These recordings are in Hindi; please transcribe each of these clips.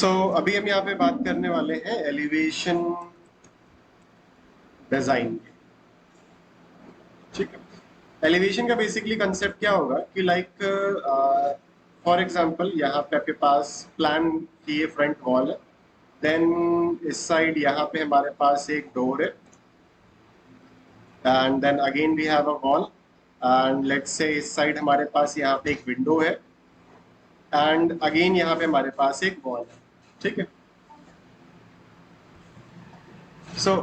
अभी हम यहाँ पे बात करने वाले हैं एलिवेशन डिजाइन की। ठीक है। एलिवेशन का बेसिकली कंसेप्ट क्या होगा कि फॉर एग्जांपल यहाँ पे आपके पास प्लान की ये फ्रंट वॉल है, देन इस साइड यहाँ पे हमारे पास एक डोर है, and then again we have a wall, and let's say इस साइड हमारे पास यहाँ पे एक विंडो है, एंड अगेन यहाँ पे हमारे पास एक वॉल है। ठीक है।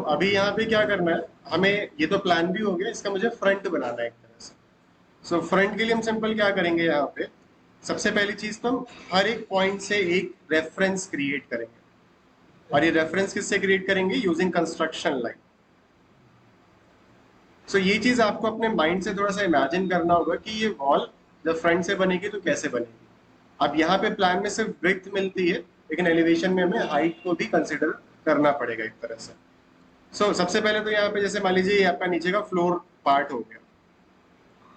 अभी यहाँ पे क्या करना है, हमें ये तो प्लान भी हो गया, इसका मुझे फ्रंट बनाना है एक तरह से। फ्रंट के लिए हम सिंपल क्या करेंगे, यहाँ पे सबसे पहली चीज तो हम हर एक पॉइंट से एक रेफरेंस क्रिएट करेंगे, और ये रेफरेंस किससे क्रिएट करेंगे, यूजिंग कंस्ट्रक्शन लाइन। ये चीज आपको अपने माइंड से थोड़ा सा इमेजिन करना होगा कि ये वॉल जब फ्रंट से बनेगी तो कैसे बनेगी। अब यहाँ पे प्लान में सिर्फ ब्रेथ मिलती है, लेकिन एलिवेशन में हमें हाइट को भी कंसिडर करना पड़ेगा एक तरह से। सबसे पहले तो यहाँ पे जैसे मान लीजिए ये आपका नीचे का फ्लोर पार्ट हो गया।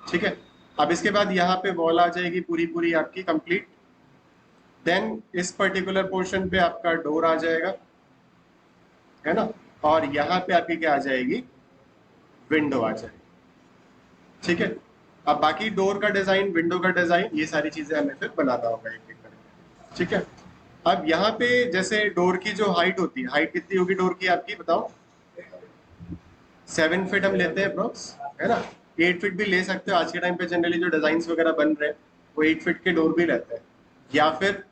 ठीक है। अब इसके बाद यहाँ पे वॉल आ जाएगी पूरी पूरी आपकी कंप्लीट, देन इस पर्टिकुलर पोर्शन पे आपका डोर आ जाएगा, है ना, और यहाँ पे आपकी क्या आ जाएगी, विंडो आ जाएगी। ठीक है। अब बाकी डोर का डिजाइन, विंडो का डिजाइन, ये सारी चीजें हमें फिर बनाना होगा एक एक करके। ठीक है। अब यहाँ पे जैसे डोर की जो हाइट होती है, हाइट कितनी होगी डोर की आपकी बताओ, 7 फीट हम लेते हैं अप्रोक्स, है ना। 8 फीट भी ले सकते हो, आज के टाइम पे जनरली जो डिजाइन वगैरह बन रहे हैं वो 8 फीट के डोर भी रहते हैं, या फिर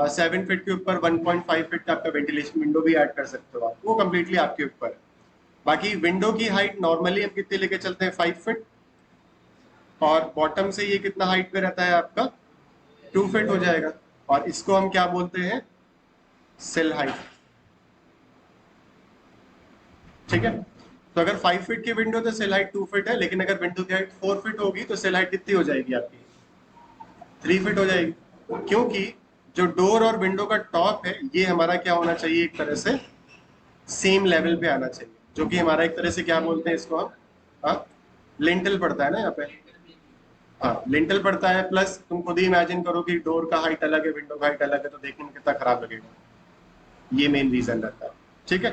7 फीट के ऊपर 1.5 फीट का आपका वेंटिलेशन विंडो भी ऐड कर सकते हो आप, वो कम्प्लीटली आपके ऊपर है। बाकी विंडो की हाइट नॉर्मली हम कितने लेके चलते हैं, 5 फीट, और बॉटम से ये कितना हाइट पे रहता है आपका, 2 फीट हो जाएगा, और इसको हम क्या बोलते हैं, सेल हाइट। ठीक है। तो अगर 5 फीट की विंडो तो सेल हाइट 2 फीट है, लेकिन अगर विंडो की हाइट 4 फीट होगी तो सेल हाइट कितनी हो जाएगी आपकी, 3 फीट हो जाएगी। क्योंकि जो डोर और विंडो का टॉप है ये हमारा क्या होना चाहिए, एक तरह से सेम लेवल पे आना चाहिए, जो कि हमारा एक तरह से क्या बोलते हैं इसको हम, हाँ, लिंटल पड़ता है ना यहाँ पे। हाँ, लिंटल पड़ता है, प्लस तुम खुद ही इमेजिन करो कि डोर का हाइट अलग है, विंडो का हाइट अलग है, तो देखने में कितना खराब लगेगा। ये मेन रीजन रहता है। ठीक है।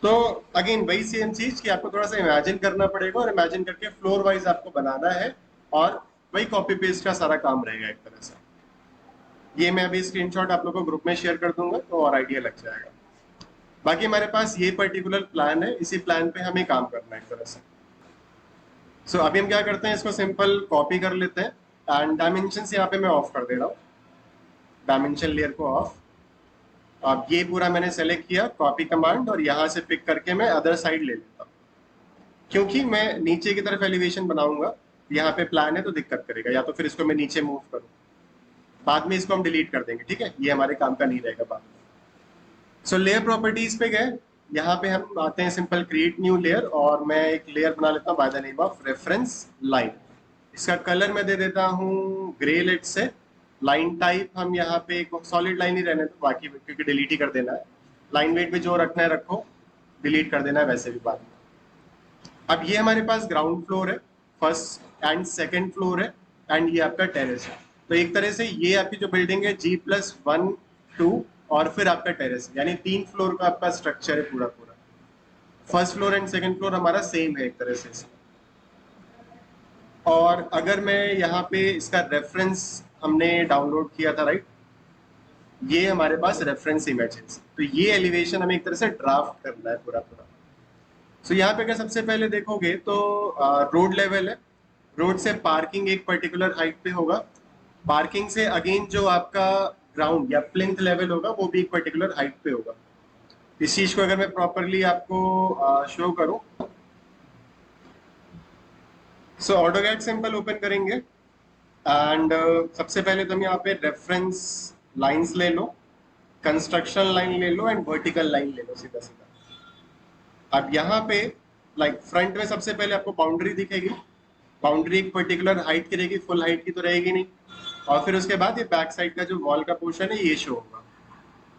तो अगेन वही सेम चीज कि आपको थोड़ा सा इमेजिन करना पड़ेगा, और इमेजिन करके फ्लोर वाइज आपको बनाना है, और वही कॉपी पेस्ट का सारा काम रहेगा एक तरह से। ये मैं अभी स्क्रीनशॉट आप लोगों को ग्रुप में शेयर कर दूंगा तो और आइडिया लग जाएगा। बाकी हमारे पास ये पर्टिकुलर प्लान है, इसी प्लान पे हमें काम करना है एक तरह से। अभी हम क्या करते हैं, इसको सिंपल कॉपी कर लेते हैं, एंड डायमेंशन यहाँ पे मैं ऑफ कर दे रहा हूँ, डायमेंशन लेयर को ऑफ। अब ये पूरा मैंने सेलेक्ट किया, कॉपी कमांड, और यहाँ से पिक करके मैं अदर साइड ले लेता हूँ, क्योंकि मैं नीचे की तरफ एलिवेशन बनाऊंगा, यहाँ पे प्लान है तो दिक्कत करेगा, या तो फिर इसको मैं नीचे मूव करूँ, बाद में इसको हम डिलीट कर देंगे। ठीक है, ये हमारे काम का नहीं रहेगा बाद में। लेयर प्रॉपर्टीज पे गए, यहाँ पे हम आते हैं सिंपल क्रिएट न्यू लेयर, और मैं एक लेयर बना लेता हूँ by the name of reference line. इसका कलर मैं दे देता हूँ ग्रे लेट से। लाइन टाइप हम यहाँ पे एक सॉलिड लाइन ही रहने दो, बाकी क्योंकि डिलीट ही कर देना है। लाइन वेट भी जो रखना है रखो, डिलीट कर देना है वैसे भी बाद में। अब ये हमारे पास ग्राउंड फ्लोर है, फर्स्ट एंड सेकेंड फ्लोर है, एंड ये आपका टेरेस है। तो एक तरह से ये आपकी जो बिल्डिंग है G+1 2 और फिर आपका टेरेस, यानी 3 फ्लोर का आपका स्ट्रक्चर है पूरा पूरा। First floor and second floor हमारा सेम है एक तरह से। और अगर मैं यहाँ पे इसका रेफरेंस हमने डाउनलोड किया था, राइट, ये हमारे पास रेफरेंस इमेजेस, तो ये एलिवेशन हमें एक तरह से ड्राफ्ट करना है पूरा पूरा। यहाँ पे अगर सबसे पहले देखोगे तो रोड लेवल है, रोड से पार्किंग एक पर्टिकुलर हाइट पे होगा, पार्किंग से अगेन जो आपका ग्राउंड या प्लिंथ लेवल होगा वो भी एक पर्टिकुलर हाइट पे होगा। इस चीज को अगर मैं प्रॉपरली आपको शो करूं, ऑटोकैड सिंपल ओपन करेंगे, एंड सबसे पहले तुम यहाँ पे रेफरेंस लाइंस ले लो, कंस्ट्रक्शन लाइन ले लो, एंड वर्टिकल लाइन ले लो सीधा सीधा। अब यहाँ पे फ्रंट में सबसे पहले आपको बाउंड्री दिखेगी, बाउंड्री एक पर्टिकुलर हाइट की रहेगी, फुल हाइट की तो रहेगी नहीं, और फिर उसके बाद ये बैक साइड का जो वॉल का पोर्शन है ये शो होगा।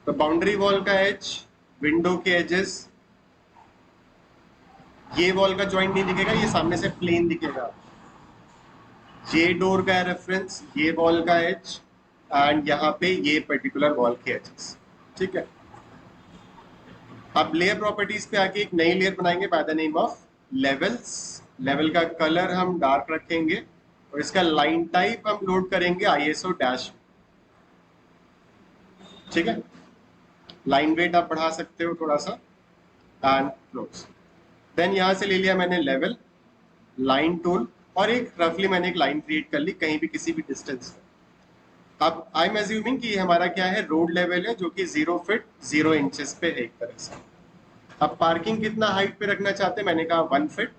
तो बाउंड्री वॉल का एज, विंडो के एजेस, ये वॉल का ज्वाइंट नहीं दिखेगा, ये सामने से प्लेन दिखेगा। ये डोर का है रेफरेंस, ये वॉल का एज, एंड यहाँ पे ये पर्टिकुलर वॉल के एजेस। ठीक है, अब लेयर प्रॉपर्टीज पे आके एक नई लेयर बनाएंगे by the name of levels. Level का कलर हम डार्क रखेंगे और इसका लाइन टाइप हम लोड करेंगे आईएसओ डैश। ठीक है, लाइन वेट आप बढ़ा सकते हो थोड़ा सा एंड क्लोज। देन यहां से ले लिया मैंने लेवल, लाइन टूल और एक रफली मैंने एक लाइन क्रिएट कर ली कहीं भी किसी भी डिस्टेंस पे। अब आई एम एज्यूमिंग कि हमारा क्या है, रोड लेवल है जो कि 0 फीट 0 इंचेस पे है एक तरह से। अब पार्किंग कितना हाइट पे रखना चाहते हैं, मैंने कहा 1 फीट।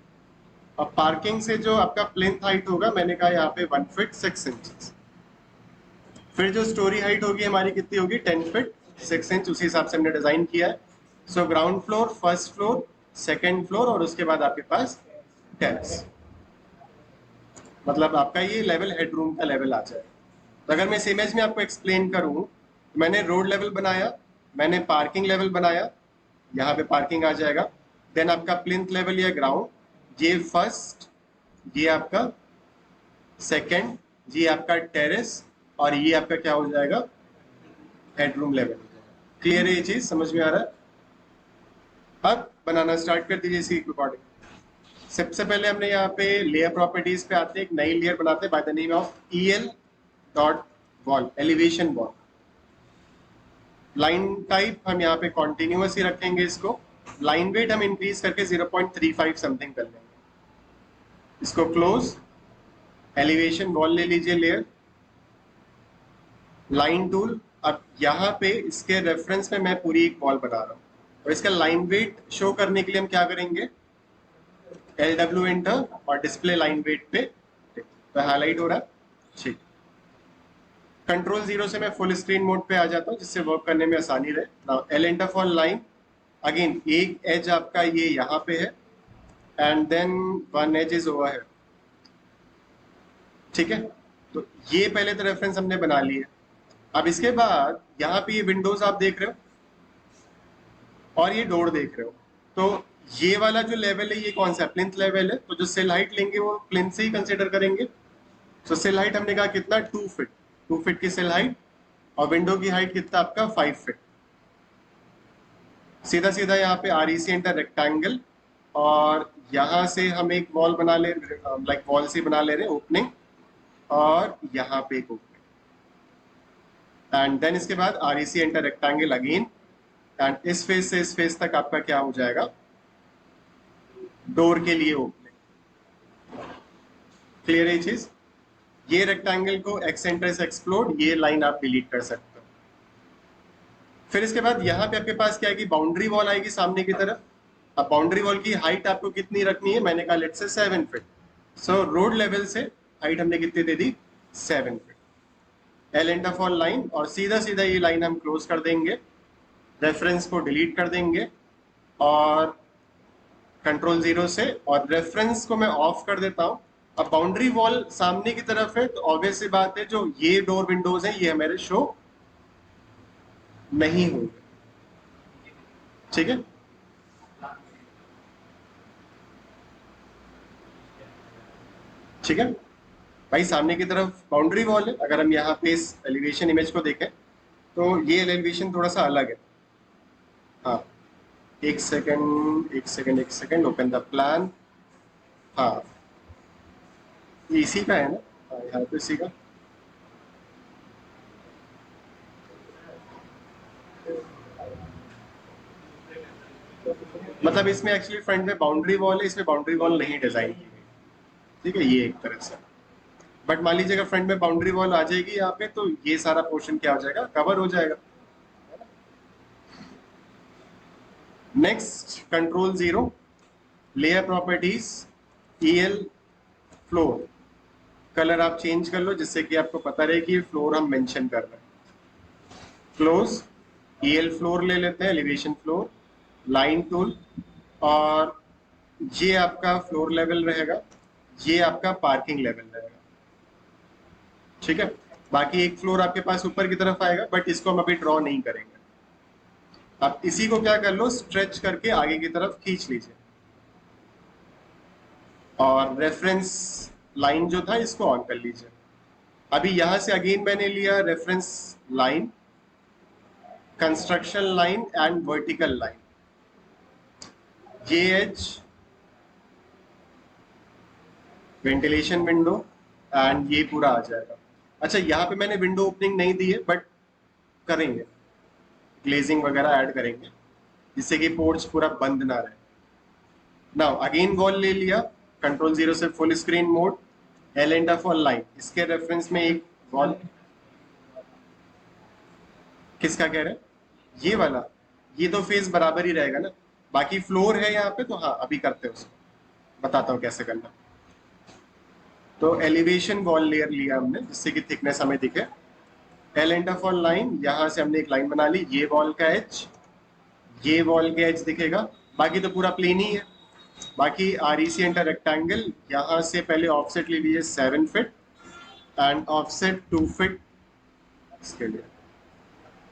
अब पार्किंग से जो आपका प्लेंथ हाइट होगा मैंने कहा यहाँ पे 1 फीट 6 इंचेस। फिर जो स्टोरी हाइट होगी हमारी कितनी होगी, 10 फीट 6 इंच, उसी हिसाब से हमने डिजाइन किया है। So ground floor, first floor, second floor और उसके बाद आपके पास टेरेस। मतलब आपका ये लेवल हेडरूम का लेवल आ जाएगा। तो अगर मैं इस इमेज में आपको एक्सप्लेन करूं, मैंने रोड लेवल बनाया, मैंने पार्किंग लेवल बनाया, यहाँ पे पार्किंग आ जाएगा। देन आपका प्लिंथ लेवल या ग्राउंड, ये फर्स्ट, ये आपका सेकंड, ये आपका टेरेस और ये आपका क्या हो जाएगा, हेडरूम लेवल। क्लियर है ये चीज, समझ में आ रहा है? अब बनाना स्टार्ट कर दीजिए इसी अकॉर्डिंग। सबसे पहले हमने यहाँ पे लेयर प्रॉपर्टीज पे आते हैं, एक नई लेयर बनाते हैं by the name of EL dot wall, elevation wall. Line type हम यहाँ पे कॉन्टिन्यूअस ही रखेंगे इसको। लाइन वेट हम इंक्रीज करके 0.35 समथिंग कर लेंगे। इसको क्लोज, एलिवेशन वॉल ले लीजिए लेयर, लाइन टूल। अब यहाँ पे इसके रेफरेंस में मैं पूरी एक वॉल बना रहा हूँ और इसका लाइन वेट शो करने के लिए हम क्या करेंगे, LW एंटर और डिस्प्ले लाइन वेट पे तो हाईलाइट हो रहा है। ठीक, कंट्रोल 0 से मैं फुल स्क्रीन मोड पे आ जाता हूँ जिससे वर्क करने में आसानी रहे। Now L enter for line, again एक एज आपका ये यहाँ पे है and then one edge is over है। ठीक है, तो ये पहले तो रेफरेंस हमने बना लिया। अब इसके बाद यहाँ पे ये विंडोज आप देख रहे हो और ये डोर देख रहे हो, तो ये वाला जो लेवल है ये कौन सा, प्लिंथ लेवल है। तो जो सेल हाइट लेंगे वो प्लिंथ से ही कंसिडर करेंगे। तो सेल हाइट हमने कहा कितना, 2 फीट, 2 फीट की सेल हाइट और विंडो की हाइट कितना आपका 5 फीट। सीधा सीधा यहाँ पे REC एंटर रेक्टेंगल और यहाँ से हम एक वॉल बना ले, लाइक वॉल से बना ले रहे हैं ओपनिंग और यहाँ पे एक ओपनिंग एंड देन इसके बाद REC enter rectangle again and इस फेस से इस फेस तक आपका क्या हो जाएगा, डोर के लिए ओपनिंग। क्लियर है ये चीज? ये रेक्टेंगल को एक्सेंटर से एक्सप्लोड, ये लाइन आप डिलीट कर सकते हो। फिर इसके बाद यहाँ पे आपके पास क्या है, बाउंड्री वॉल आएगी सामने की तरफ। अब बाउंड्री वॉल की हाइट आपको कितनी रखनी है, मैंने कहा let's say 7 feet. So road level से हाइट हमने कितनी दे दी, 7 feet. L enter for line और सीधा सीधा ये लाइन हम क्लोज कर देंगे, रेफरेंस को डिलीट कर देंगे और कंट्रोल 0 से, और रेफरेंस को मैं ऑफ कर देता हूं। अब बाउंड्री वॉल सामने की तरफ है तो ऑब्वियस सी बात है जो ये डोर विंडोज हैं ये हमारे शो नहीं होंगे। ठीक है, ठीक है भाई, सामने की तरफ बाउंड्री वॉल है। अगर हम यहाँ पे इस एलिवेशन इमेज को देखें तो ये एलिवेशन थोड़ा सा अलग है। हाँ, एक सेकंड, ओपन द प्लान। हाँ, इसी का है ना, हाँ यहाँ पे इसी का। मतलब इसमें एक्चुअली फ्रंट में बाउंड्री वॉल है, इसमें बाउंड्री वॉल नहीं डिजाइन की गई। ठीक है, ये एक तरह से। बट मान लीजिए अगर फ्रंट में बाउंड्री वॉल आ जाएगी यहाँ पे तो ये सारा पोर्शन क्या हो जाएगा, कवर हो जाएगा। Next control 0, layer properties, EL floor, colour आप चेंज कर लो जिससे कि आपको पता रहे कि ये फ्लोर हम मेंशन कर रहे हैं। क्लोज, EL फ्लोर ले लेते हैं, एलिवेशन फ्लोर, लाइन टूल और ये आपका फ्लोर लेवल रहेगा, ये आपका पार्किंग लेवल रहेगा। ठीक है, बाकी एक फ्लोर आपके पास ऊपर की तरफ आएगा बट इसको हम अभी ड्रॉ नहीं करेंगे। अब इसी को क्या कर लो, स्ट्रेच करके आगे की तरफ खींच लीजिए और रेफरेंस लाइन जो था इसको ऑन कर लीजिए। अभी यहां से अगेन मैंने लिया reference line, construction line and vertical line, ये एज वेंटिलेशन विंडो एंड ये पूरा आ जाएगा। अच्छा, यहाँ पे मैंने विंडो ओपनिंग नहीं दी है, बट करेंगे, ग्लेजिंग वगैरह ऐड करेंगे जिससे कि पोर्ट्स पूरा बंद ना रहे। नाउ अगेन वॉल ले लिया, कंट्रोल 0 से full screen mode, L and F on line, इसके रेफरेंस में एक वॉल, किसका कह रहे हैं, ये वाला, ये तो फेस बराबर ही रहेगा ना, बाकी फ्लोर है यहाँ पे, तो हाँ अभी करते हैं उसको, बताता हूँ कैसे करना। तो एलिवेशन वॉल लेयर लिया हमने जिससे कि थिकनेस हमें दिखे, L and F on line, यहाँ से हमने एक लाइन बना ली, ये वॉल का एज, ये वॉल का एज दिखेगा, बाकी तो पूरा प्लेन ही है। बाकी R E C enter rectangle, यहाँ से पहले ऑफसेट ले लीजिए 7 फीट एंड ऑफसेट 2 फीट इसके लिए,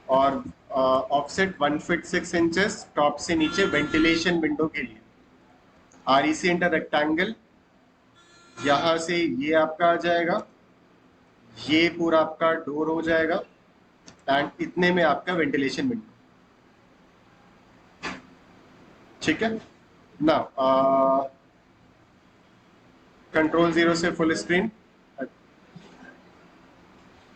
और ऑफसेट 1 फीट 6 इंचेस टॉप से नीचे वेंटिलेशन विंडो के लिए। R E C enter rectangle, यहाँ से ये आपका आ जाएगा, ये पूरा आपका डोर हो जाएगा एंड इतने में आपका वेंटिलेशन विंडो। ठीक है ना, कंट्रोल 0 से फुल स्क्रीन,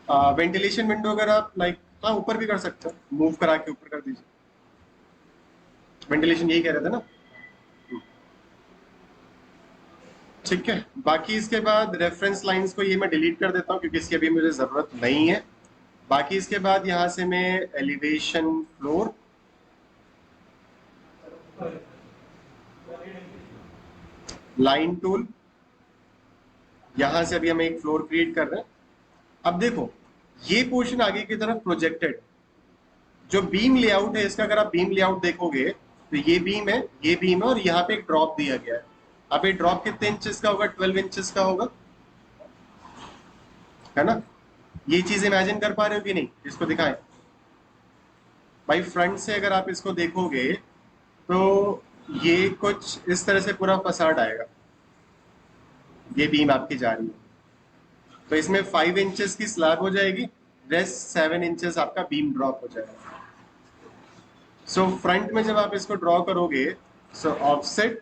वेंटिलेशन विंडो अगर आप लाइक, हाँ ऊपर भी कर सकते हो, मूव करा के ऊपर कर दीजिए, वेंटिलेशन यही कह रहे थे ना। ठीक है, बाकी इसके बाद रेफरेंस लाइंस को ये मैं डिलीट कर देता हूँ क्योंकि इसकी अभी मुझे जरूरत नहीं है। बाकी इसके बाद यहाँ से मैं एलिवेशन फ्लोर, लाइन टूल, यहां से अभी हम एक फ्लोर क्रिएट कर रहे हैं। अब देखो ये पोर्शन आगे की तरफ प्रोजेक्टेड, जो बीम लेआउट है इसका, अगर आप बीम लेआउट देखोगे तो ये बीम है, ये बीम है, और यहाँ पे एक ड्रॉप दिया गया है। अब ये ड्रॉप कितने इंचेस का होगा, 12 इंचेस का होगा, है ना। ये चीज इमेजिन कर पा रहे हो कि नहीं, इसको दिखाएं भाई। फ्रंट से अगर आप इसको देखोगे तो ये कुछ इस तरह से पूरा फसाड आएगा, ये बीम आपकी जा रही है, तो इसमें 5 इंचेस की स्लैब हो जाएगी, रेस्ट 7 इंचेस आपका बीम ड्रॉप हो जाएगा। सो फ्रंट में जब आप इसको ड्रॉ करोगे, सो ऑफसेट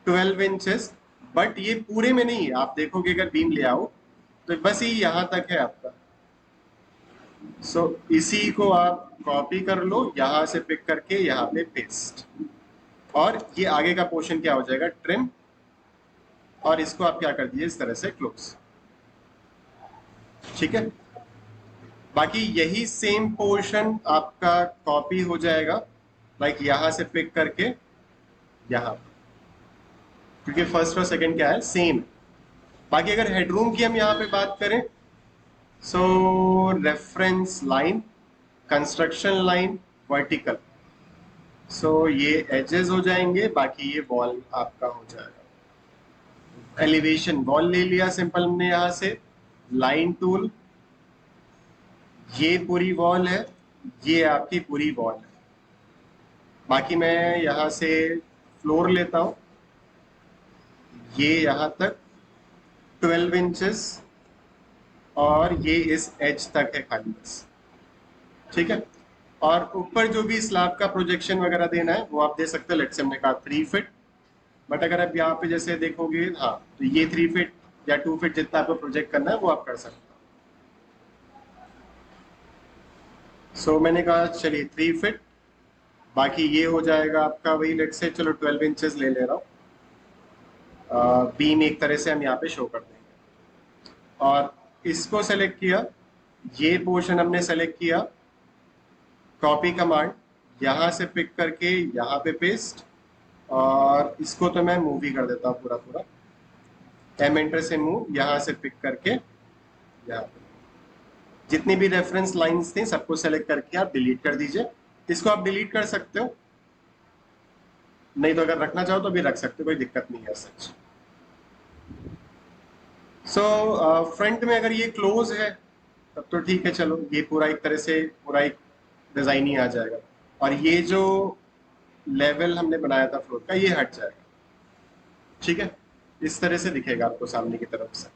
12 इंचेस, बट ये पूरे में नहीं है, आप देखोगे अगर बीम ले आओ तो बस ये यहां तक है आपका। सो इसी को आप कॉपी कर लो, यहां से पिक करके यहाँ पे पेस्ट, और ये आगे का पोर्शन क्या हो जाएगा, ट्रिम, और इसको आप क्या कर दीजिए इस तरह से क्लोज। ठीक है, बाकी यही सेम पोर्शन आपका कॉपी हो जाएगा, लाइक यहां से पिक करके यहां, क्योंकि फर्स्ट और सेकंड क्या है, सेम। बाकी अगर हेडरूम की हम यहाँ पे बात करें, so reference line, construction line, vertical, so ये एजेस हो जाएंगे, बाकी ये वॉल आपका हो जाएगा। एलिवेशन वॉल ले लिया सिंपल हमने, यहाँ से लाइन टूल, ये पूरी वॉल है, ये आपकी पूरी वॉल है। बाकी मैं यहाँ से फ्लोर लेता हूँ, ये यहाँ तक 12 इंचेस, और ये इस एज तक है खाली बस। ठीक है, और ऊपर जो भी स्लैब का प्रोजेक्शन वगैरह देना है वो आप दे सकते हो, लेट्स से हमने कहा 3 फीट, बट अगर आप यहाँ पे जैसे देखोगे, हाँ तो ये 3 फीट या 2 फीट जितना आपको प्रोजेक्ट करना है वो आप कर सकते हो। सो मैंने कहा चलिए 3 फीट, बाकी ये हो जाएगा आपका वही, लेट्स से चलो 12 इंचेस ले ले रहा हूँ, बीम एक तरह से हम यहाँ पे शो कर देंगे, और इसको सेलेक्ट किया, ये पोर्शन हमने सेलेक्ट किया, कॉपी कमांड, यहाँ से पिक करके यहाँ पे पेस्ट, और इसको तो मैं मूव ही कर देता हूँ पूरा पूरा, एम एंटर से मूव, यहाँ से पिक करके यहाँ पे जितनी भी रेफरेंस लाइंस थी सबको सेलेक्ट करके आप डिलीट कर दीजिए। इसको आप डिलीट कर सकते हो, नहीं तो अगर रखना चाहो तो भी रख सकते हो, कोई दिक्कत नहीं है सच। सो फ्रंट में अगर ये क्लोज है तब तो ठीक है, चलो ये पूरा एक तरह से पूरा एक डिजाइन ही आ जाएगा, और ये जो लेवल हमने बनाया था फ्लोर का ये हट जाएगा। ठीक है, इस तरह से दिखेगा आपको सामने की तरफ से।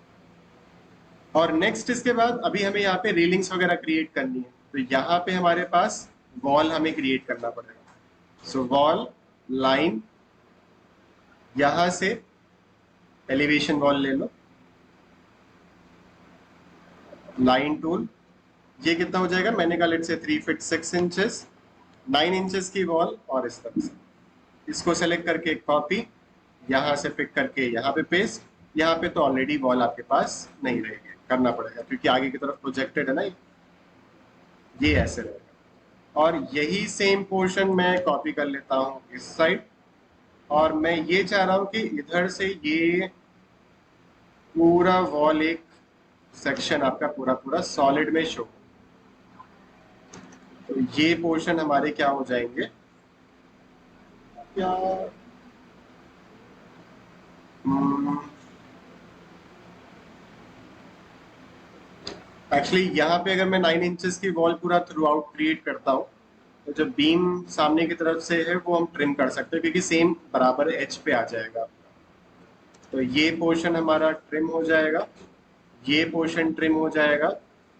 और नेक्स्ट इसके बाद अभी हमें यहाँ पे रेलिंग्स वगैरह क्रिएट करनी है, तो यहाँ पे हमारे पास वॉल हमें क्रिएट करना पड़ेगा। सो वॉल लाइन, यहां से एलिवेशन वॉल ले लो, लाइन टूल, ये कितना हो जाएगा, मैंने कहा लेट से 3 फीट 6 इंचेस, 9 इंचेस की वॉल, और इस तरह से इसको सेलेक्ट करके कॉपी, यहां से पिक करके यहाँ पे पेस्ट। यहाँ पे तो ऑलरेडी वॉल आपके पास नहीं रहेगी, करना पड़ेगा क्योंकि आगे की तरफ प्रोजेक्टेड है ना, ये ऐसे रहेगा। और यही सेम पोर्शन मैं कॉपी कर लेता हूँ इस साइड, और मैं ये चाह रहा हूँ कि इधर से ये पूरा वॉल एक सेक्शन आपका पूरा पूरा सॉलिड में शो, तो ये पोर्शन हमारे क्या हो जाएंगे, क्या एक्चुअली यहाँ पे अगर मैं 9 इंचेस की वॉल पूरा थ्रू आउट क्रिएट करता हूँ, तो जो बीम सामने की तरफ से है वो हम ट्रिम कर सकते हैं क्योंकि सेम बराबर एज पे आ जाएगा। तो ये पोर्शन हमारा ट्रिम हो जाएगा, ये पोर्शन ट्रिम हो जाएगा,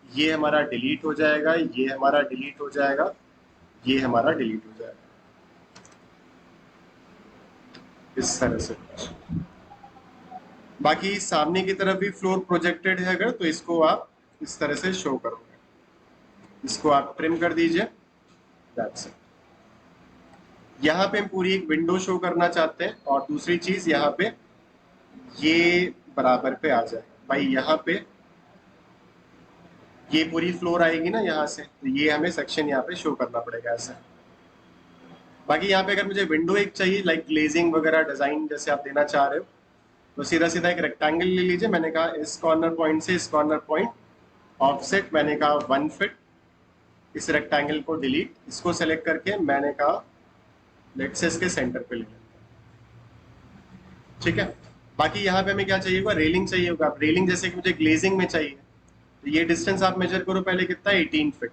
ये हमारा डिलीट हो जाएगा, ये हमारा डिलीट हो जाएगा, ये हमारा डिलीट हो जाएगा, इस तरह से। बाकी सामने की तरफ भी फ्लोर प्रोजेक्टेड है अगर, तो इसको आप इस तरह से शो करोगे, इसको आप ट्रिम कर दीजिए, दैट्स इट। यहाँ पे हम पूरी एक विंडो शो करना चाहते हैं, और दूसरी चीज यहाँ पे ये बराबर पे आ जाए भाई, यहाँ पे ये पूरी फ्लोर आएगी ना यहाँ से, तो ये हमें सेक्शन यहाँ पे शो करना पड़ेगा ऐसा। बाकी यहाँ पे अगर मुझे विंडो एक चाहिए लाइक ग्लेजिंग वगैरह डिजाइन जैसे आप देना चाह रहे हो, तो सीधा सीधा एक रेक्टेंगल ले लीजिए। मैंने कहा इस कॉर्नर पॉइंट से इस कॉर्नर पॉइंट ऑफसेट, मैंने कहा 1 फीट, इस रेक्टेंगल को डिलीट, इसको सेलेक्ट करके मैंने कहा लेट्स से इसके सेंटर पे ले लेते हैं, ठीक है। बाकी यहाँ पे हमें क्या चाहिए होगा, रेलिंग चाहिए होगा। रेलिंग जैसे कि मुझे ग्लेजिंग में चाहिए, तो ये डिस्टेंस आप मेजर करो पहले, कितना है 18 फीट।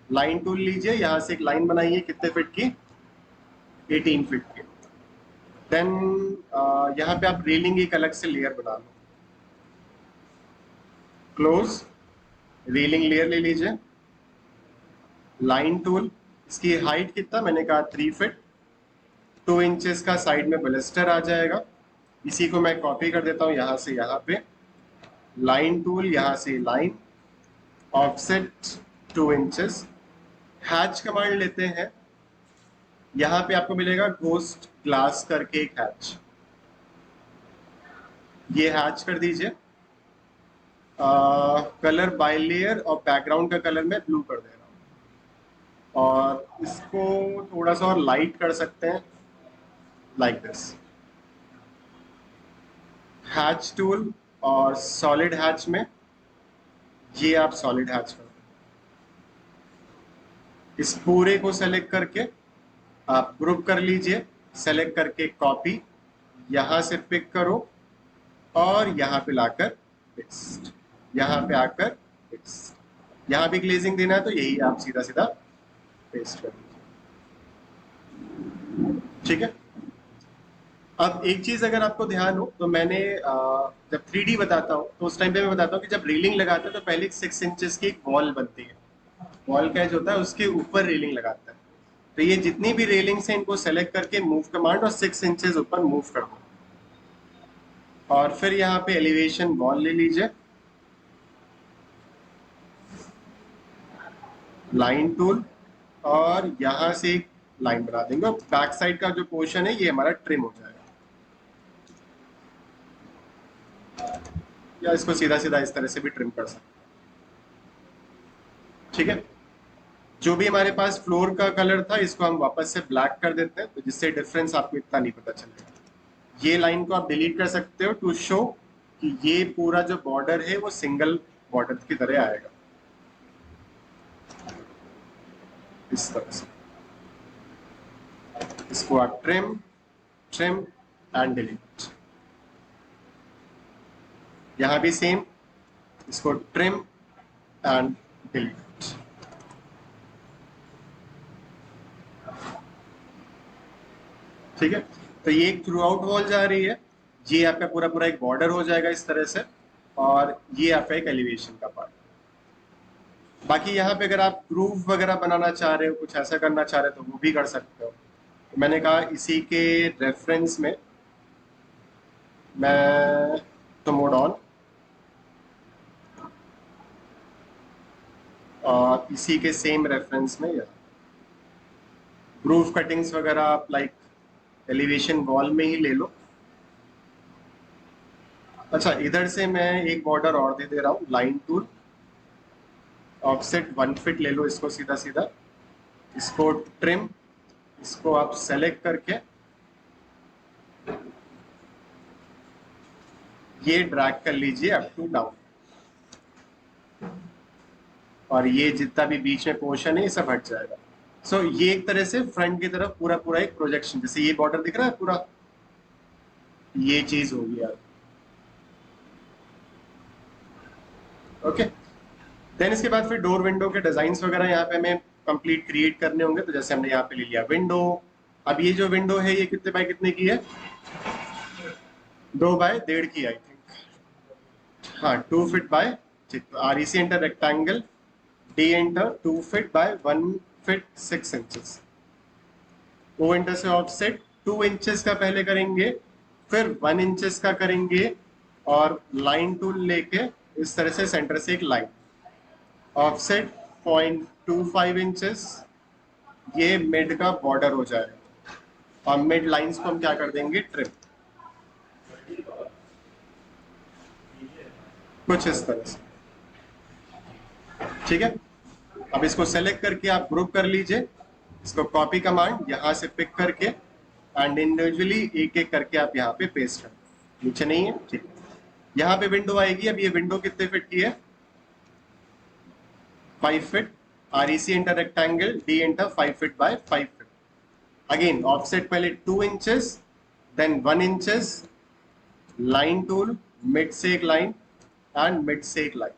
लाइन टूल लीजिए, यहाँ से एक लाइन बनाइए, कितने फीट की, 18 फीट की। देन यहाँ पे आप रेलिंग एक अलग से लेयर बना लो, क्लोज, रेलिंग लेयर ले लीजिए, लाइन टूल, इसकी हाइट कितना, मैंने कहा 3 फीट, 2 इंचेस का साइड में बलिस्टर आ जाएगा। इसी को मैं कॉपी कर देता हूँ यहाँ से यहाँ पे, लाइन टूल, यहाँ से line, offset 2 inches, hatch command लेते हैं। यहाँ पे आपको मिलेगा घोस्ट ग्लास करके एक हैच, ये हैच कर दीजिए। कलर बाय लेयर और बैकग्राउंड का कलर मैं ब्लू कर दे रहा हूँ, और इसको थोड़ा सा और लाइट कर सकते हैं लाइक दिस। हैच टूल और सॉलिड हैच में, ये आप सॉलिड हैच कर दो। इस पूरे को सेलेक्ट करके आप ग्रुप कर लीजिए, सेलेक्ट करके कॉपी, यहां से पिक करो और यहाँ पे लाकर पेस्ट, यहाँ पे आकर पेस्ट। यहाँ भी ग्लेजिंग देना है तो यही आप सीधा सीधा पेस्ट कर दीजिए, ठीक है। अब एक चीज अगर आपको ध्यान हो, तो मैंने जब 3D बताता हूँ तो उस टाइम पे मैं बताता हूँ कि जब रेलिंग लगाते हैं तो पहले 6 इंचेस की एक वॉल बनती है, वॉल का एज होता है, उसके ऊपर रेलिंग लगाता है। तो ये जितनी भी रेलिंग्स हैं इनको सेलेक्ट करके मूव कमांड और 6 इंचेस ऊपर मूव कर दो, और फिर यहाँ पे एलिवेशन वॉल ले लीजिए, लाइन टूल, और यहाँ से एक लाइन बना देंगे, और बैक साइड का जो पोर्शन है ये हमारा ट्रिम हो जाएगा, या इसको सीधा सीधा इस तरह से भी ट्रिम कर सकते हैं, ठीक है। जो भी हमारे पास फ्लोर का कलर था इसको हम वापस से ब्लैक कर देते हैं, तो जिससे डिफरेंस आपको इतना नहीं पता चलेगा। ये लाइन को आप डिलीट कर सकते हो टू शो कि ये पूरा जो बॉर्डर है वो सिंगल बॉर्डर की तरह आएगा, इस तरह से। इसको आप ट्रिम, ट्रिम एंड डिलीट, यहां भी सेम, इसको ट्रिम एंड डिलीट, ठीक है। तो ये एक थ्रू आउट वॉल जा रही है, ये आपका पूरा पूरा एक बॉर्डर हो जाएगा इस तरह से, और ये आपका एक एलिवेशन का पार्ट। बाकी यहाँ पे अगर आप ग्रूव वगैरह बनाना चाह रहे हो, कुछ ऐसा करना चाह रहे हो, तो वो भी कर सकते हो। तो मैंने कहा इसी के रेफरेंस में मैं तो मोड ऑन, और इसी के सेम रेफरेंस में या ग्रूव कटिंग्स वगैरह आप लाइक एलिवेशन वॉल में ही ले लो। अच्छा, इधर से मैं एक बॉर्डर और दे रहा हूँ, लाइन टूल, ऑफसेट 1 फीट ले लो इसको सीधा सीधा, इसको ट्रिम, इसको आप सेलेक्ट करके ये ड्रैग कर लीजिए अप टू डाउन, और ये जितना भी बीच में पोर्शन है ये सब हट जाएगा। सो ये एक तरह से फ्रंट की तरफ पूरा पूरा एक प्रोजेक्शन, जैसे ये बॉर्डर दिख रहा है पूरा, ये चीज होगी यार। ओके, देन इसके बाद फिर डोर विंडो के डिजाइन वगैरह यहाँ पे हमें कंप्लीट क्रिएट करने होंगे। तो जैसे हमने यहाँ पे ले लिया विंडो। अब ये जो विंडो है ये कितने बाय कितने की है? 2 बाय 1.5 की आई थिंक। हाँ, 2 फीट बाय, ठीक। तो REC enter rectangle, D enter 2 feet by 1 feet 6 inches. O enter से ऑफसेट 2 इंचेस का पहले करेंगे, फिर 1 इंचेस का करेंगे, और लाइन टूल लेके इस तरह से सेंटर से एक लाइन, ऑफसेट 0.25 इंचेस, ये मिड का बॉर्डर हो जाएगा। और मिड लाइंस को हम क्या कर देंगे? ट्रिम, कुछ इस तरह से, ठीक है। अब इसको सेलेक्ट करके आप ग्रुप कर लीजिए, इसको कॉपी कमांड यहां से पिक करके एंड इंडिविजुअली एक एक करके आप यहाँ पे पेस्ट कर, नीचे नहीं है, ठीक है। यहाँ पे विंडो आएगी। अब ये विंडो कितने फिट की है? 5 feet. REC enter rectangle, D enter 5 feet by 5 feet. Again offset पहले 2 inches, then 1 inches, line tool, mid से एक लाइन एंड मिड से एक लाइन,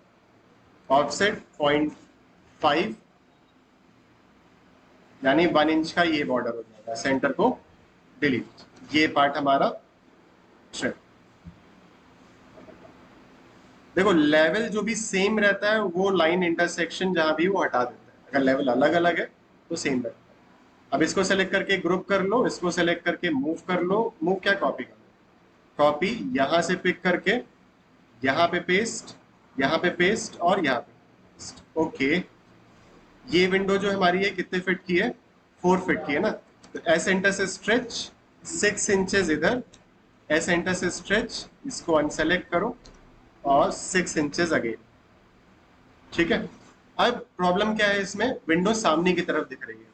ऑफसेट 0.5, यानी 1 इंच का ये बॉर्डर हो जाएगा। सेंटर को डिलीट, ये पार्ट हमारा ट्रिम। देखो, लेवल जो भी सेम रहता है वो लाइन इंटरसेक्शन जहां भी वो हटा देता है। अगर लेवल अलग अलग है तो सेम रहता है। अब इसको सेलेक्ट करके ग्रुप कर लो, इसको सेलेक्ट करके मूव कर लो। मूव क्या? कॉपी कर लो। कॉपी यहां से पिक करके यहाँ पे पेस्ट, यहाँ पे पेस्ट और यहाँ पे पेस्ट। ओके, ये विंडो जो हमारी है कितने फिट की है? 4 फिट की है ना। तो एस एंटर से स्ट्रेच 6 इंचेस इधर, एस एंटर से स्ट्रेच, इसको अनसेलेक्ट करो और 6 इंचेस अगेन, ठीक है। अब प्रॉब्लम क्या है इसमें? विंडो सामने की तरफ दिख रही है,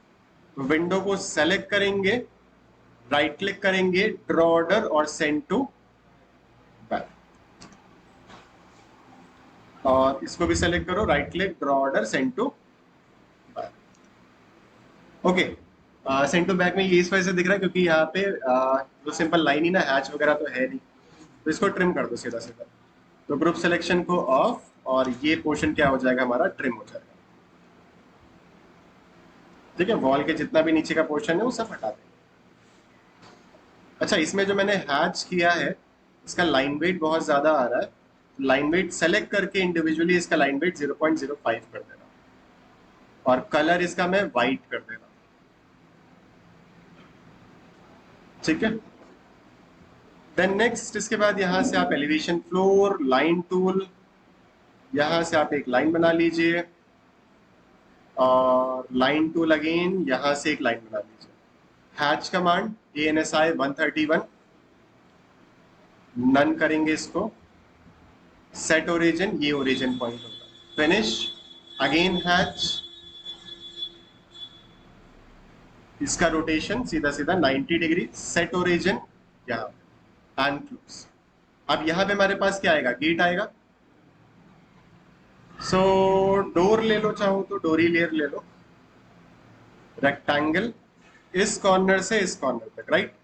तो विंडो को सेलेक्ट करेंगे, राइट क्लिक करेंगे, ड्रॉ ऑर्डर और सेंड टू बैक, और इसको भी सेलेक्ट करो, right click, draw order, send to back. Okay, send to back में ये इस वजह से दिख रहा है क्योंकि यहाँ पे जो सिंपल लाइन ही ना, हैच वगैरह तो है नहीं, तो इसको ट्रिम कर दो सीधा सीधा। तो ग्रुप सिलेक्शन को ऑफ, और ये पोर्शन क्या हो जाएगा हमारा? ट्रिम हो जाएगा, ठीक है। वॉल के जितना भी नीचे का पोर्शन है वो सब हटा दें। अच्छा, इसमें जो मैंने हैच किया है इसका लाइन वेट बहुत ज्यादा आ रहा है। लाइन वेट सेलेक्ट करके इंडिविजुअली इसका लाइन वेट 0.05 कर देना, और कलर इसका मैं व्हाइट कर देना, ठीक है। देन नेक्स्ट, इसके बाद यहां से आप एलिवेशन फ्लोर, लाइन टूल, यहां से आप एक लाइन बना लीजिए, और लाइन टूल अगेन यहां से एक लाइन बना लीजिए। हैच कमांड ANSI 131, नन करेंगे इसको, सेट ओरिजिन, ये ओरिजिन पॉइंट होगा, फिनिश, अगेन हैच, इसका रोटेशन सीधा सीधा 90 डिग्री, सेट ओरिजिन यहाँ पे एंड क्लोज। अब यहाँ पे हमारे पास क्या आएगा? गेट आएगा। सो डोर ले लो, चाहो तो डोरी लेयर ले लो, रेक्टेंगल, इस कॉर्नर से इस कॉर्नर तक, राइट।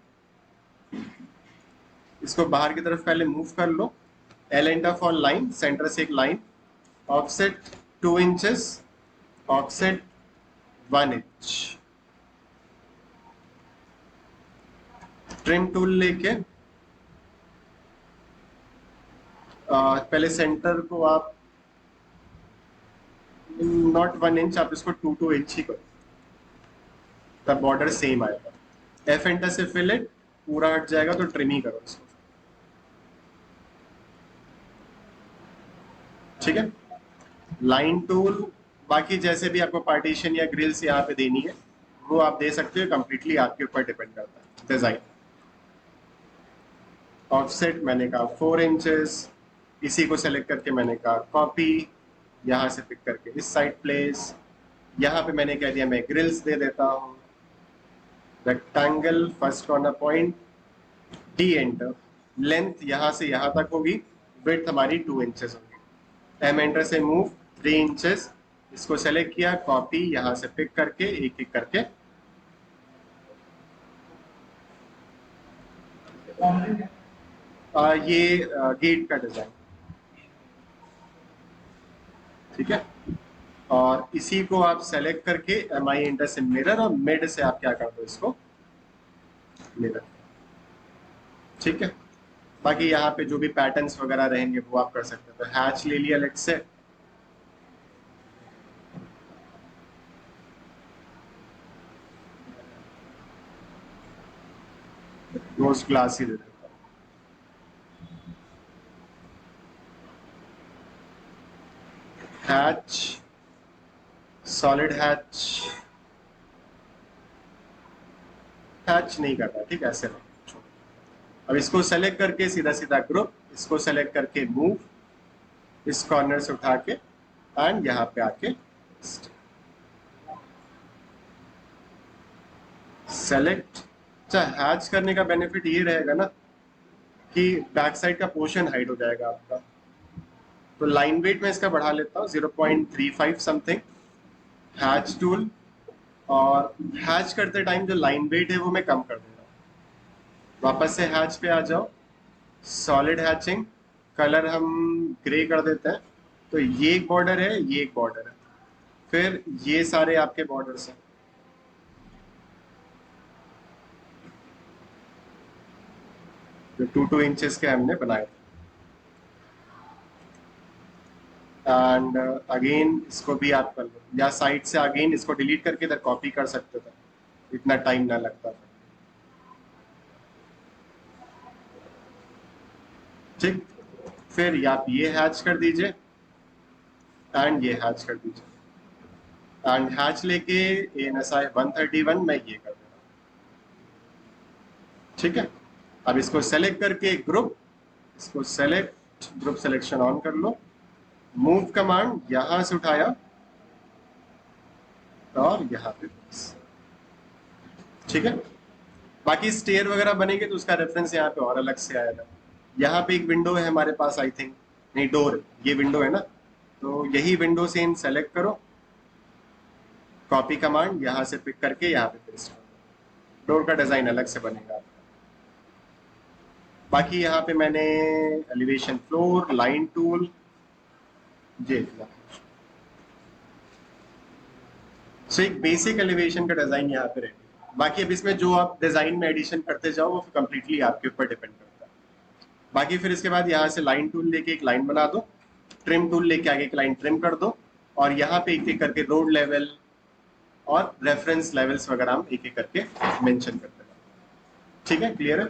इसको बाहर की तरफ पहले मूव कर लो, L enter for line, centre से एक line, offset 2 inches, offset 1 inch, trim tool लेके पहले सेंटर को आप नॉट 1 इंच, आप इसको 2 इंच ही करो, तब बॉर्डर सेम आएगा। एफ एंटर से फिलेट पूरा हट जाएगा तो ट्रिम ही करो इसको, ठीक है। लाइन टूल, बाकी जैसे भी आपको पार्टीशन या ग्रिल्स यहाँ पे देनी है वो आप दे सकते हो, कंप्लीटली आपके ऊपर डिपेंड करता है डिजाइन। ऑफसेट मैंने कहा 4 इंचेस, इसी को सेलेक्ट करके मैंने कहा कॉपी, यहाँ से पिक करके इस साइड प्लेस, यहाँ पे मैंने कह दिया मैं ग्रिल्स दे देता हूँ, rectangle first corner point, D enter, length यहाँ से यहाँ तक होगी, विड्थ हमारी 2 इंचेस होगी, एम एंटर से मूव 3 इंचेस, इसको सेलेक्ट किया, कॉपी, यहाँ से पिक करके एक एक करके ये गेट का डिजाइन, ठीक है। और इसी को आप सेलेक्ट करके एम आई एंटर से मिरर, और मिड से आप क्या कर दो इसको मिरर, ठीक है। बाकी यहाँ पे जो भी पैटर्न्स वगैरह रहेंगे वो आप कर सकते हो। तो हैच ले लिया लेट्स से, रोज ग्लास ही दे देता हूँ, हैच सॉलिड हैच, हैच नहीं करना, ठीक है, ऐसे रहो। अब इसको सेलेक्ट करके सीधा सीधा ग्रुप, इसको सेलेक्ट करके मूव, इस कॉर्नर से उठा के एंड यहाँ पे आके सेलेक्ट। अच्छा, हैच करने का बेनिफिट ये रहेगा ना कि बैक साइड का पोर्शन हाइड हो जाएगा आपका। तो लाइन वेट में इसका बढ़ा लेता हूँ 0.35 समथिंग, हैच टूल, और हैच करते टाइम जो लाइन वेट है वो मैं कम कर दूंगा। वापस से हैच पे आ जाओ, सॉलिड हैचिंग, कलर हम ग्रे कर देते हैं। तो ये एक बॉर्डर है, ये एक बॉर्डर है, फिर ये सारे आपके बॉर्डर्स हैं, जो 2 इंचेस के हमने बनाए थे। एंड अगेन इसको भी आप कर लो, या साइड से अगेन इसको डिलीट करके इधर कॉपी कर सकते थे, इतना टाइम ना लगता था, ठीक। फिर आप ये हैच कर दीजिए एंड ये हैच कर दीजिए, एंड हैच लेके ANSI 131 मैं ये कर दूंगा, ठीक है। अब इसको सेलेक्ट करके ग्रुप, इसको सेलेक्ट, ग्रुप सिलेक्शन ऑन कर लो, मूव कमांड यहां से उठाया और यहाँ पे, ठीक है। बाकी स्टेयर वगैरह बनेंगे तो उसका रेफरेंस यहाँ पे और अलग से आएगा। यहाँ पे एक विंडो है हमारे पास, आई थिंक, नहीं डोर, ये विंडो है ना, तो यही विंडो से इन सेलेक्ट करो, कॉपी कमांड यहाँ से पिक करके यहाँ पे पेस्ट करो, डोर का डिजाइन अलग से बनेगा। बाकी यहाँ पे मैंने एलिवेशन फ्लोर, लाइन टूल, ये सो एक बेसिक एलिवेशन का डिजाइन यहाँ पे रहेगा। बाकी अब इसमें जो आप डिजाइन में एडिशन करते जाओ वो कंप्लीटली आपके ऊपर डिपेंड करता है। बाकी फिर इसके बाद यहाँ से लाइन टूल लेके एक लाइन बना दो, ट्रिम टूल लेके आगे एक लाइन ट्रिम कर दो, और यहाँ पे एक एक करके रोड लेवल और रेफरेंस लेवल्स वगैरह हम एक एक करके मेंशन करते हैं, ठीक है, क्लियर है।